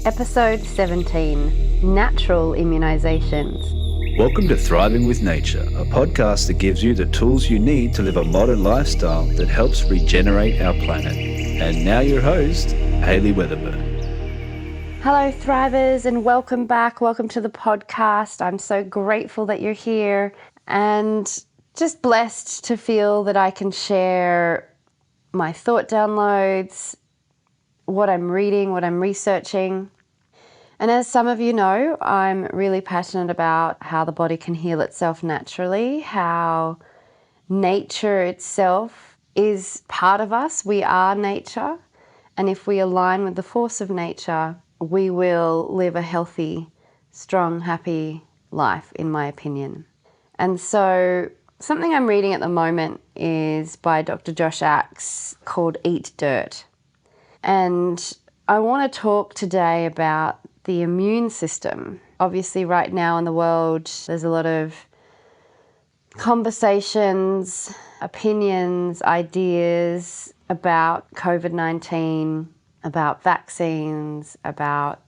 Episode 17, Natural Immunizations. Welcome to Thriving with Nature, a podcast that gives you the tools you need to live a modern lifestyle that helps regenerate our planet. And now your host, Hayley Weatherburn. Hello Thrivers, and welcome back. Welcome to the podcast. I'm so grateful that you're here and just blessed to feel that I can share my thought downloads, what I'm reading, what I'm researching. And as some of you know, I'm really passionate about how the body can heal itself naturally, how nature itself is part of us. We are nature. And if we align with the force of nature, we will live a healthy, strong, happy life, in my opinion. And so something I'm reading at the moment is by Dr. Josh Axe called Eat Dirt. And I want to talk today about the immune system. Obviously, right now in the world, there's a lot of conversations, opinions, ideas about COVID-19, about vaccines, about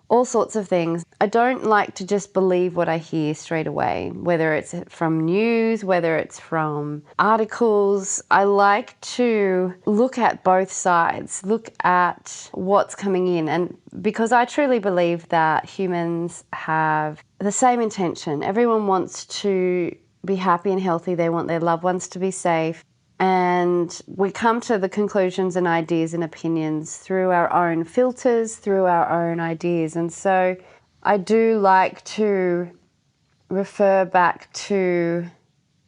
all sorts of things. I don't like to just believe what I hear straight away, whether it's from news, whether it's from articles. I like to look at both sides, look at what's coming in. And because I truly believe that humans have the same intention. Everyone wants to be happy and healthy. They want their loved ones to be safe. And we come to the conclusions and ideas and opinions through our own filters, through our own ideas. And so I do like to refer back to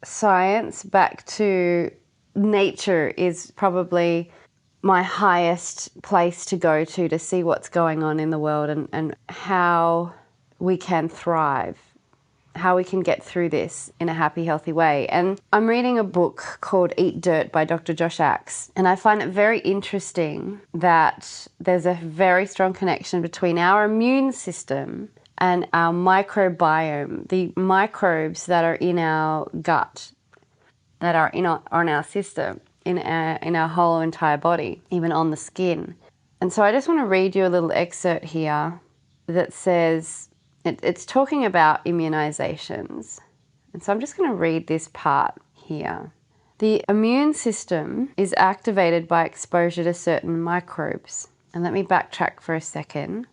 science, back to nature is probably my highest place to go to see what's going on in the world and how we can thrive, how we can get through this in a happy, healthy way. And I'm reading a book called Eat Dirt by Dr. Josh Axe. And I find it very interesting that there's a very strong connection between our immune system and our microbiome, the microbes that are in our gut, that are on our system, in our whole entire body, even on the skin. And so I just want to read you a little excerpt here that says, it's talking about immunizations. And so I'm just going to read this part here. The immune system is activated by exposure to certain microbes. And let me backtrack for a second.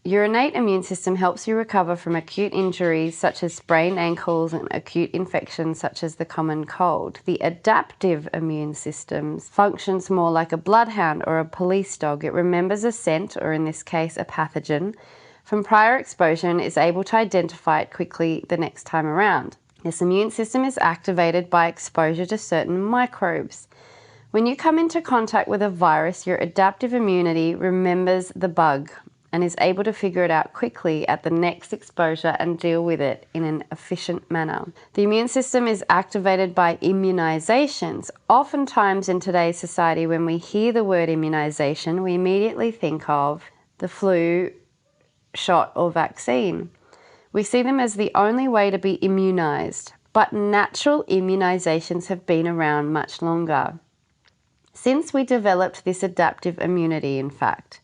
Your innate immune system helps you recover from acute injuries such as sprained ankles and acute infections such as the common cold. The adaptive immune system functions more like a bloodhound or a police dog. It remembers a scent, or in this case, a pathogen, from prior exposure and is able to identify it quickly the next time around. This immune system is activated by exposure to certain microbes. When you come into contact with a virus, your adaptive immunity remembers the bug and is able to figure it out quickly at the next exposure and deal with it in an efficient manner. The immune system is activated by immunizations. Oftentimes in today's society, when we hear the word immunization, we immediately think of the flu shot or vaccine. We see them as the only way to be immunized, but natural immunizations have been around much longer. Since we developed this adaptive immunity, in fact,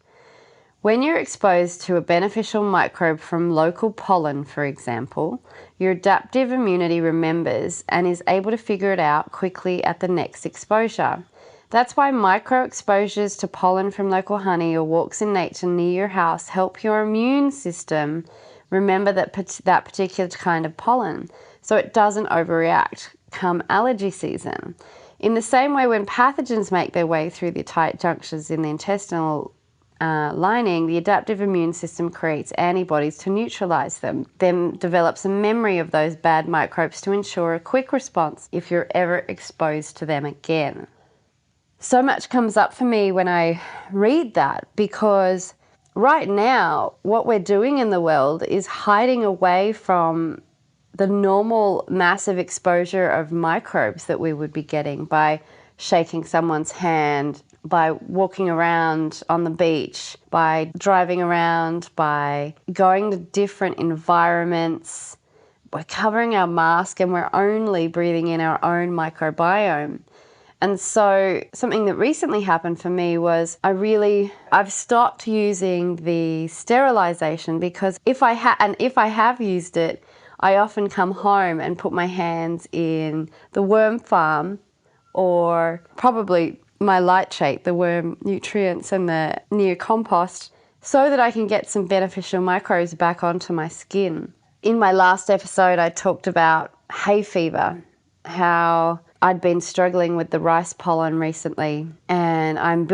when you're exposed to a beneficial microbe from local pollen, for example, your adaptive immunity remembers and is able to figure it out quickly at the next exposure. That's why micro-exposures to pollen from local honey or walks in nature near your house help your immune system remember that particular kind of pollen, so it doesn't overreact come allergy season. In the same way, when pathogens make their way through the tight junctions in the intestinal lining, the adaptive immune system creates antibodies to neutralize them, then develops a memory of those bad microbes to ensure a quick response if you're ever exposed to them again. So much comes up for me when I read that, because right now what we're doing in the world is hiding away from the normal massive exposure of microbes that we would be getting by shaking someone's hand, by walking around on the beach, by driving around, by going to different environments. We're covering our mask and we're only breathing in our own microbiome. And so something that recently happened for me was I've stopped using the sterilization, because if I have used it, I often come home and put my hands in the worm farm, or probably my light the worm nutrients and the neocompost, so that I can get some beneficial microbes back onto my skin. In my last episode, I talked about hay fever, how I'd been struggling with the rice pollen recently, and I'm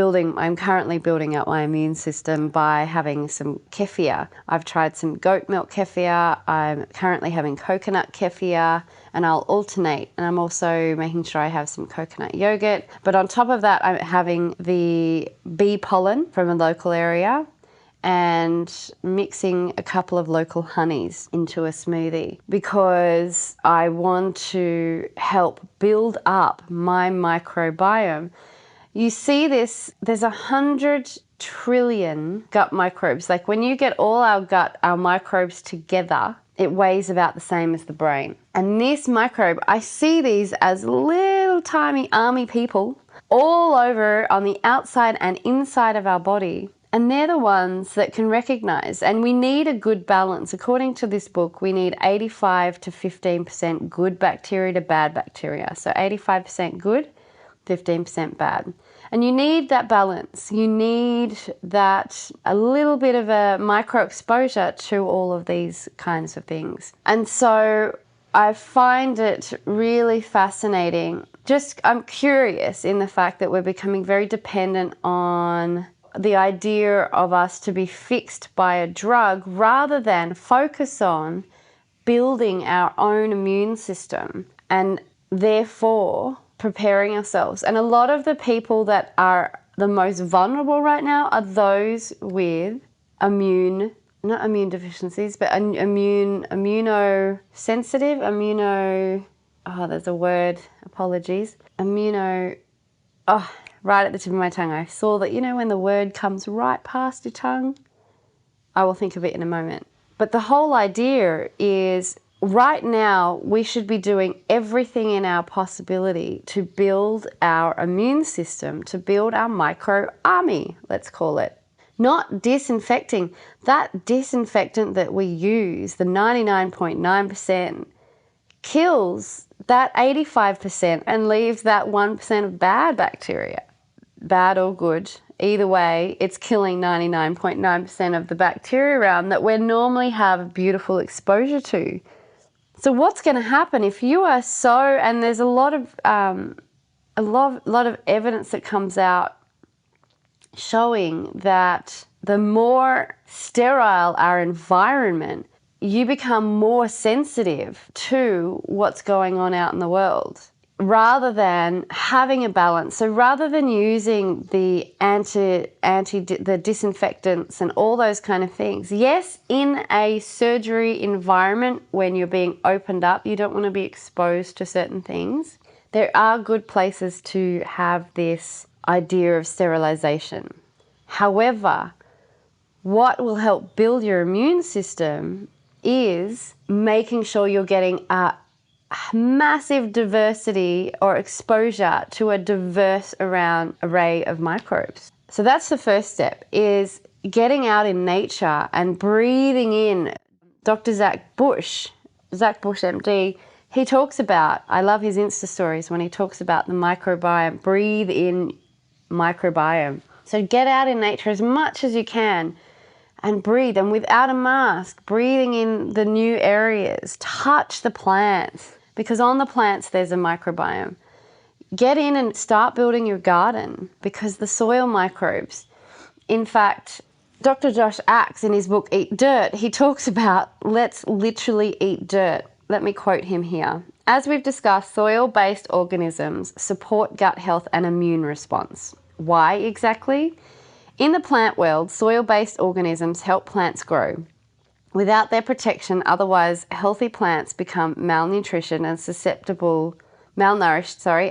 currently building up my immune system by having some kefir. I've tried some goat milk kefir, I'm currently having coconut kefir, and I'll alternate. And I'm also making sure I have some coconut yogurt. But on top of that, I'm having the bee pollen from a local area and mixing a couple of local honeys into a smoothie, because I want to help build up my microbiome. You see this, there's 100 trillion gut microbes. Like when you get all our microbes together, it weighs about the same as the brain. And this microbe, I see these as little tiny army people all over on the outside and inside of our body. And they're the ones that can recognize, and we need a good balance. According to this book, we need 85 to 15% good bacteria to bad bacteria. So 85% good, 15% bad. And you need that balance. You need that a little bit of a micro exposure to all of these kinds of things. And so I find it really fascinating. I'm curious in the fact that we're becoming very dependent on the idea of us to be fixed by a drug, rather than focus on building our own immune system and therefore preparing ourselves. And a lot of the people that are the most vulnerable right now are those with not immune deficiencies, but immunosensitive, there's a word, apologies, right at the tip of my tongue. I saw that, when the word comes right past your tongue, I will think of it in a moment. But the whole idea is, right now, we should be doing everything in our possibility to build our immune system, to build our micro army, let's call it. Not disinfecting. That disinfectant that we use, the 99.9%, kills that 85% and leaves that 1% of bad bacteria. Bad or good, either way, it's killing 99.9% of the bacteria around that we normally have beautiful exposure to. So what's going to happen if you are and there's a lot of evidence that comes out showing that the more sterile our environment, you become more sensitive to what's going on out in the world, rather than having a balance. So rather than using the the disinfectants and all those kind of things, yes, in a surgery environment, when you're being opened up, you don't want to be exposed to certain things. There are good places to have this idea of sterilization. However, what will help build your immune system is making sure you're getting a massive diversity or exposure to a diverse array of microbes. So that's the first step, is getting out in nature and breathing in. Dr. Zach Bush MD, he talks about, I love his Insta stories when he talks about the microbiome, breathe in microbiome. So get out in nature as much as you can and breathe, and without a mask, breathing in the new areas, touch the plants, because on the plants there's a microbiome. Get in and start building your garden, because the soil microbes. In fact, Dr. Josh Axe, in his book Eat Dirt, he talks about, let's literally eat dirt. Let me quote him here. As we've discussed, soil-based organisms support gut health and immune response. Why exactly? In the plant world, soil-based organisms help plants grow. Without their protection, otherwise healthy plants become malnourished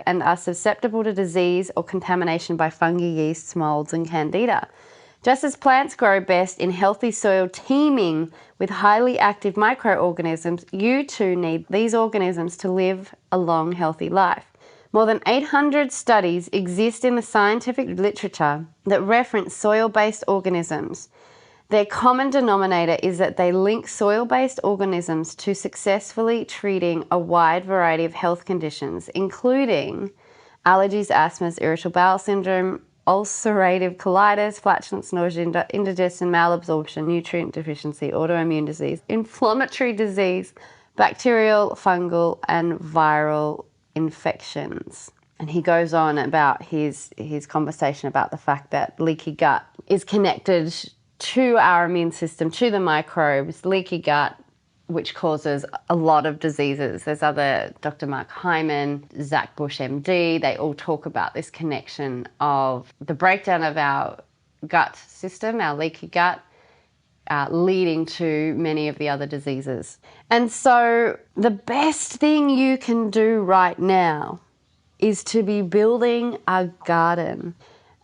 and are susceptible to disease or contamination by fungi, yeasts, molds, and candida. Just as plants grow best in healthy soil teeming with highly active microorganisms, you too need these organisms to live a long, healthy life. More than 800 studies exist in the scientific literature that reference soil-based organisms. Their common denominator is that they link soil-based organisms to successfully treating a wide variety of health conditions, including allergies, asthmas, irritable bowel syndrome, ulcerative colitis, flatulence, nausea, indigestion, malabsorption, nutrient deficiency, autoimmune disease, inflammatory disease, bacterial, fungal, and viral infections. And he goes on about his conversation about the fact that leaky gut is connected to our immune system, to the microbes. Leaky gut, which causes a lot of diseases. There's other, Dr. Mark Hyman, Zach Bush MD, they all talk about this connection of the breakdown of our gut system, our leaky gut, leading to many of the other diseases. And so the best thing you can do right now is to be building a garden.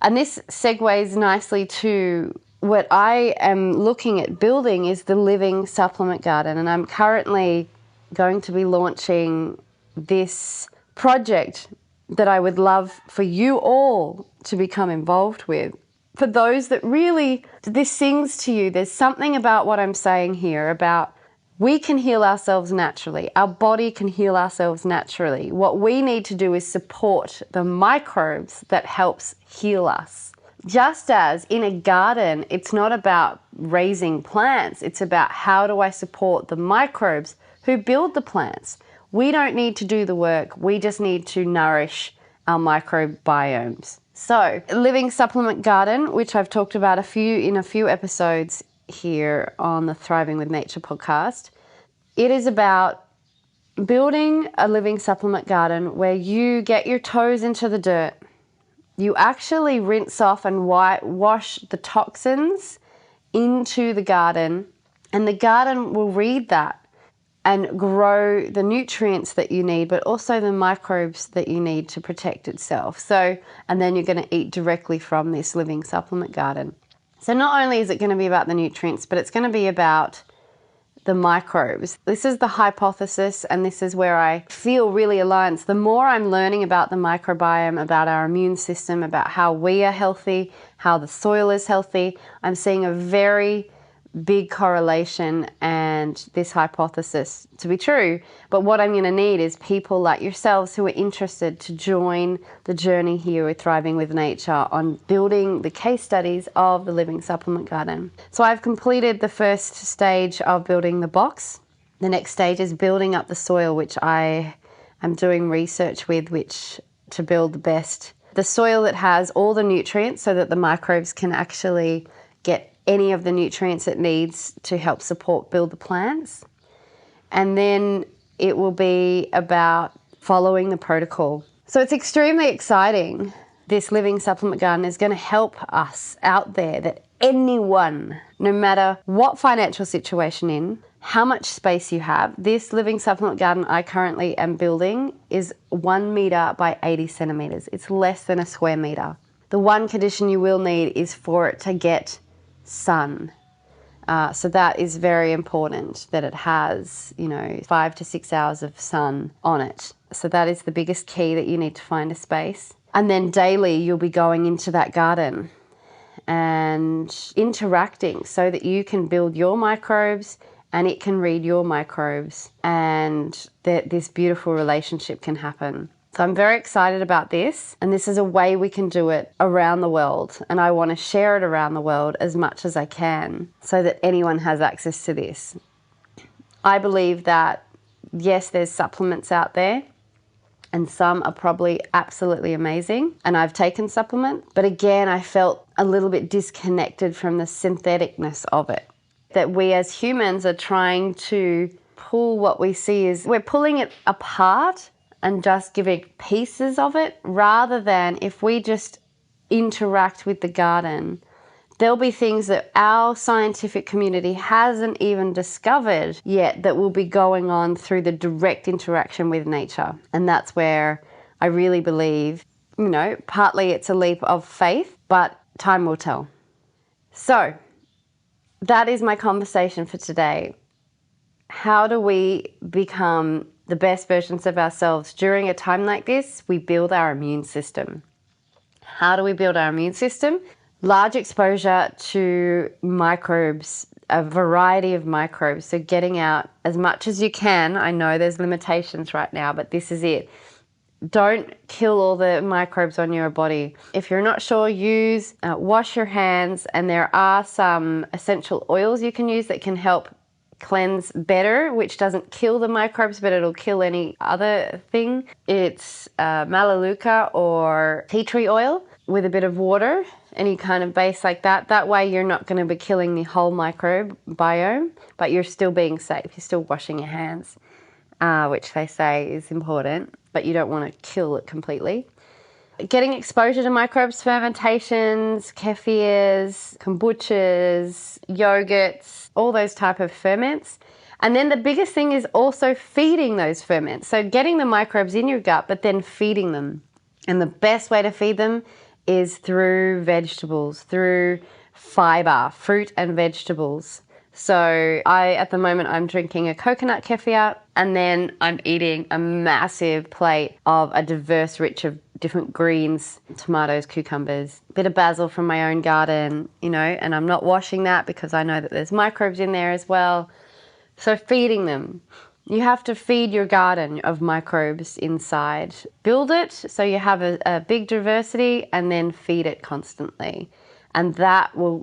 And this segues nicely to what I am looking at building is the living supplement garden. And I'm currently going to be launching this project that I would love for you all to become involved with. For those that really, this sings to you, there's something about what I'm saying here about we can heal ourselves naturally. Our body can heal ourselves naturally. What we need to do is support the microbes that helps heal us. Just as in a garden, it's not about raising plants. It's about how do I support the microbes who build the plants. We don't need to do the work. We just need to nourish our microbiomes. So, living supplement garden, which I've talked about in a few episodes here on the Thriving with Nature podcast, it is about building a living supplement garden where you get your toes into the dirt. You actually rinse off and wash the toxins into the garden, and the garden will read that and grow the nutrients that you need, but also the microbes that you need to protect itself. So, and then you're going to eat directly from this living supplement garden. So not only is it going to be about the nutrients, but it's going to be about the microbes. This is the hypothesis, and this is where I feel really aligns. The more I'm learning about the microbiome, about our immune system, about how we are healthy, how the soil is healthy, I'm seeing a very big correlation and this hypothesis to be true. But what I'm going to need is people like yourselves who are interested to join the journey here with Thriving with Nature on building the case studies of the living supplement garden. So I've completed the first stage of building the box. The next stage is building up the soil, which I am doing research with, which to build the soil that has all the nutrients so that the microbes can actually get any of the nutrients it needs to help build the plants. And then it will be about following the protocol. So it's extremely exciting. This living supplement garden is going to help us out there, that anyone, no matter what financial situation in, how much space you have, this living supplement garden I currently am building is 1 meter by 80 centimeters. It's less than a square meter. The one condition you will need is for it to get sun. So that is very important, that it has, 5 to 6 hours of sun on it. So that is the biggest key, that you need to find a space. And then daily you'll be going into that garden and interacting so that you can build your microbes and it can read your microbes, and that this beautiful relationship can happen. So I'm very excited about this, and this is a way we can do it around the world, and I want to share it around the world as much as I can so that anyone has access to this. I believe that, yes, there's supplements out there, and some are probably absolutely amazing, and I've taken supplement, but again, I felt a little bit disconnected from the syntheticness of it. That we as humans are trying to pull what we see is, we're pulling it apart and just giving pieces of it, rather than if we just interact with the garden, there'll be things that our scientific community hasn't even discovered yet that will be going on through the direct interaction with nature. And that's where I really believe, partly it's a leap of faith, but time will tell. So that is my conversation for today. How do we become the best versions of ourselves during a time like this, we build our immune system. How do we build our immune system? Large exposure to microbes, a variety of microbes. So getting out as much as you can. I know there's limitations right now, but this is it. Don't kill all the microbes on your body. If you're not sure, wash your hands, and there are some essential oils you can use that can help cleanse better, which doesn't kill the microbes, but it'll kill any other thing. It's Melaleuca or tea tree oil with a bit of water, any kind of base like that. That way you're not going to be killing the whole microbiome, but you're still being safe. You're still washing your hands, which they say is important, but you don't want to kill it completely. Getting exposure to microbes, fermentations, kefirs, kombuchas, yogurts, all those type of ferments. And then the biggest thing is also feeding those ferments. So getting the microbes in your gut, but then feeding them. And the best way to feed them is through vegetables, through fiber, fruit and vegetables. So at the moment, I'm drinking a coconut kefir, and then I'm eating a massive plate of a diverse rich of different greens, tomatoes, cucumbers, a bit of basil from my own garden, and I'm not washing that because I know that there's microbes in there as well. So feeding them. You have to feed your garden of microbes inside. Build it so you have a big diversity, and then feed it constantly. And that will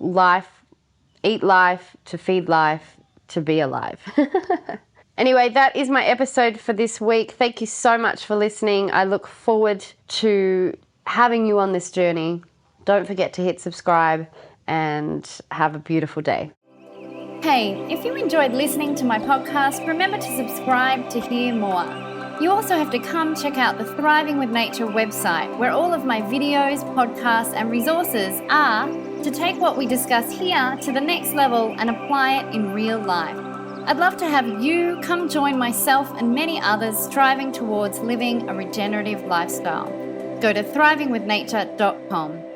eat life, to feed life, to be alive. Anyway, that is my episode for this week. Thank you so much for listening. I look forward to having you on this journey. Don't forget to hit subscribe, and have a beautiful day. Hey, if you enjoyed listening to my podcast, remember to subscribe to hear more. You also have to come check out the Thriving with Nature website, where all of my videos, podcasts, and resources are to take what we discuss here to the next level and apply it in real life. I'd love to have you come join myself and many others striving towards living a regenerative lifestyle. Go to thrivingwithnature.com.